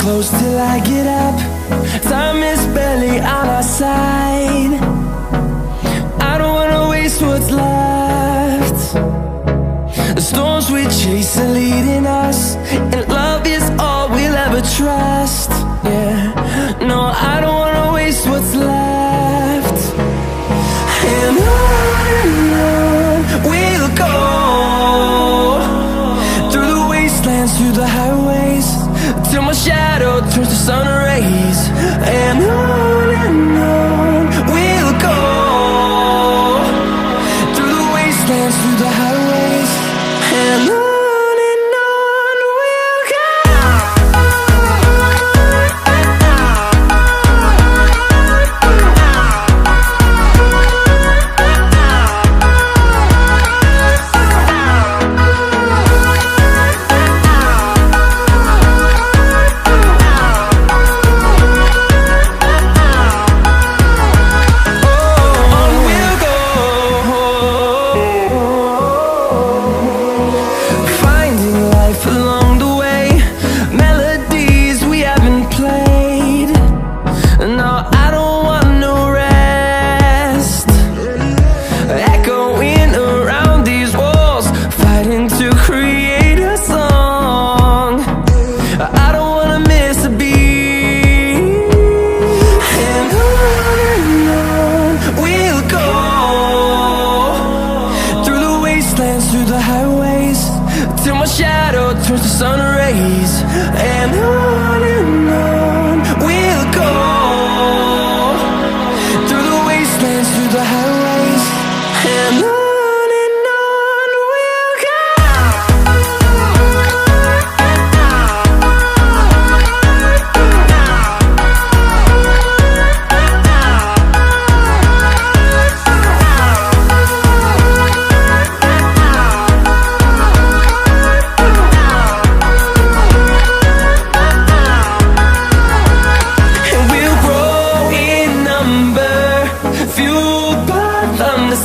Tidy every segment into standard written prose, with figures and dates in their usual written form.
close till I get up. Time is barely on our side. I don't wanna waste what's left. The storms we chase are leading us, and love is all we'll ever trust. Yeah, no, I don't wanna waste what's left. And on we'll go, through the wastelands, through the highways, till my shadow turns to sun rays. And on we'll go, through the wastelands, through the highways, and on. Through the highways, till my shadow turns to sun rays. And on we'll go, through the wastelands, through the highways, and on we'll go.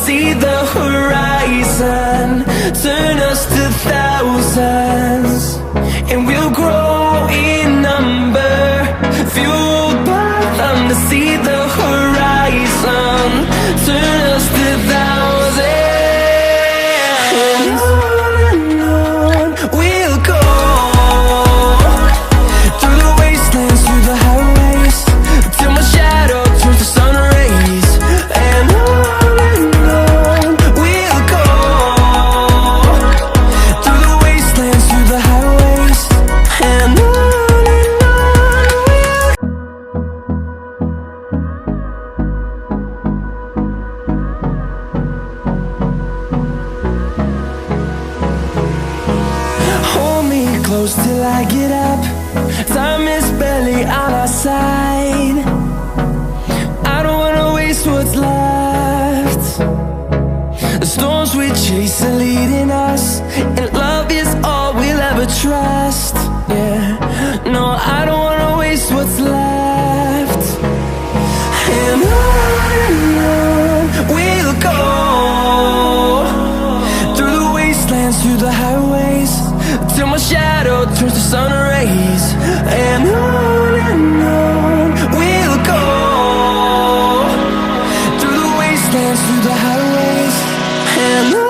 See the horizon, turn us to thousands, and we'll grow in number, fueled by them. To see the horizon, turn us to thousands, and on we'll go, through the wastelands, through the highways, till my shadow turns to sun rays. And close till I get up. Time is barely on our side. I don't wanna waste what's left. The storms we chase are leading us, and love is all we'll ever trust. Yeah, no, I don't wanna waste what's left. And on we'll go, through the wastelands, through the highways, till my shadow turns to sun rays. And on we'll go, through the wastelands, through the highways, and on.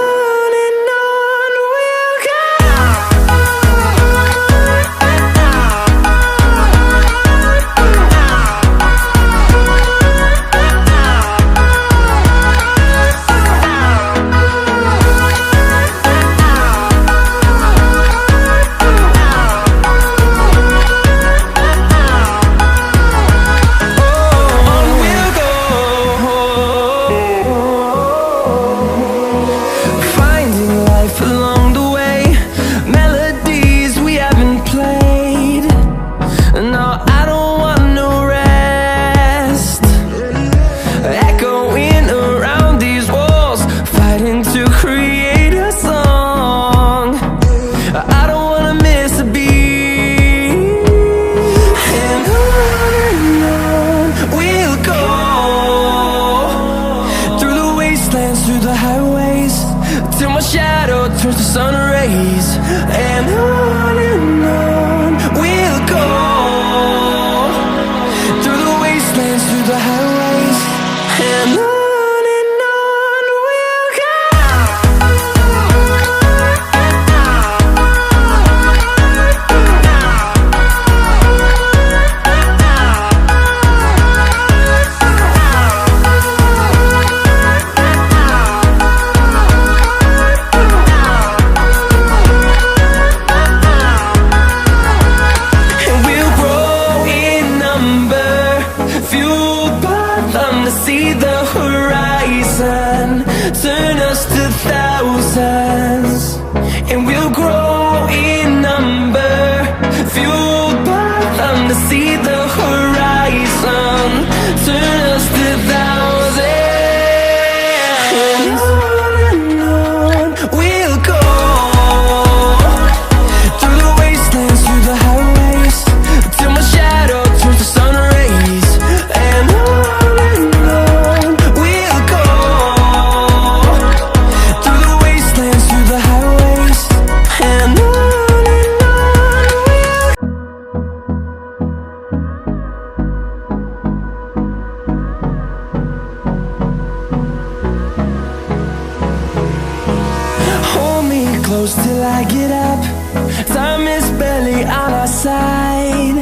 side.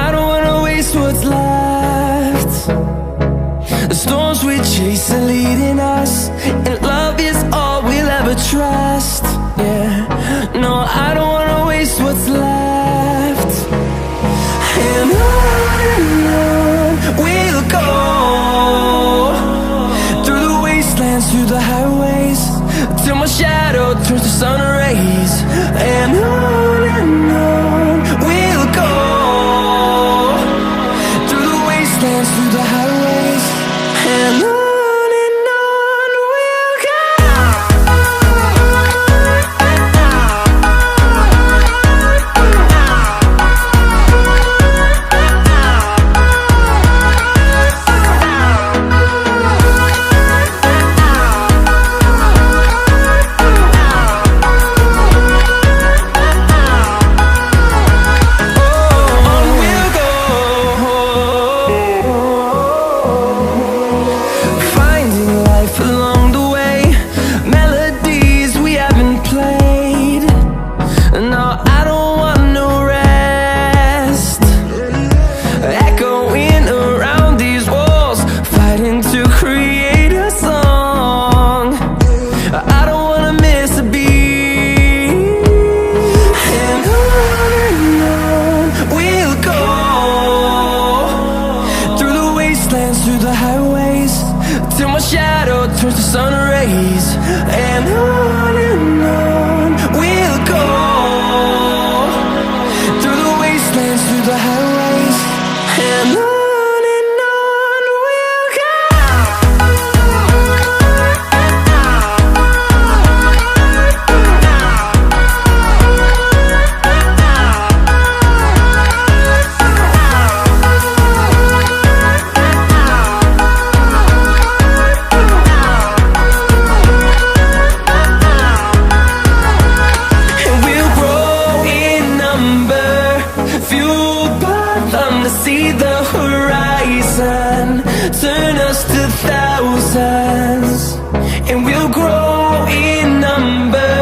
I don't wanna waste what's left. The storms we chase are leading us, and love is all we'll ever trust. Yeah, no, I don't wanna waste what's left. And on we'll go, through the wastelands, through the highways, till my shadow turns to sun rays. And on we'll go, through the wastelands, through the highways, and on we'll go. Through the highways, till my shadow turns to sun rays. And on we'll go, through the wastelands, through the highways, and on we'll go. See the horizon, turn us to thousands, and we'll grow in number,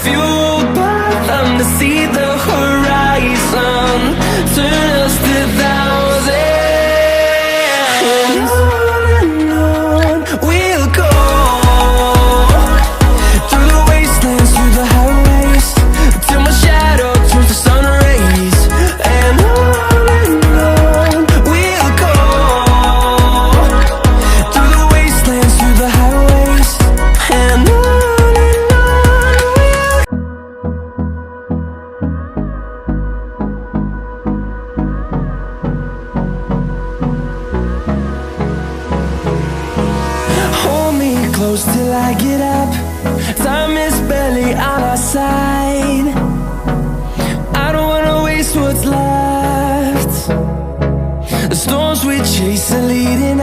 fueled by them. To see the horizon, turn us to thousands, and on we'll go, through the wastelands, through the highways, till my shadow turns to sun rays. And close till I get up. Time is barely on our side. I don't wanna waste what's left. The storms we chase are leading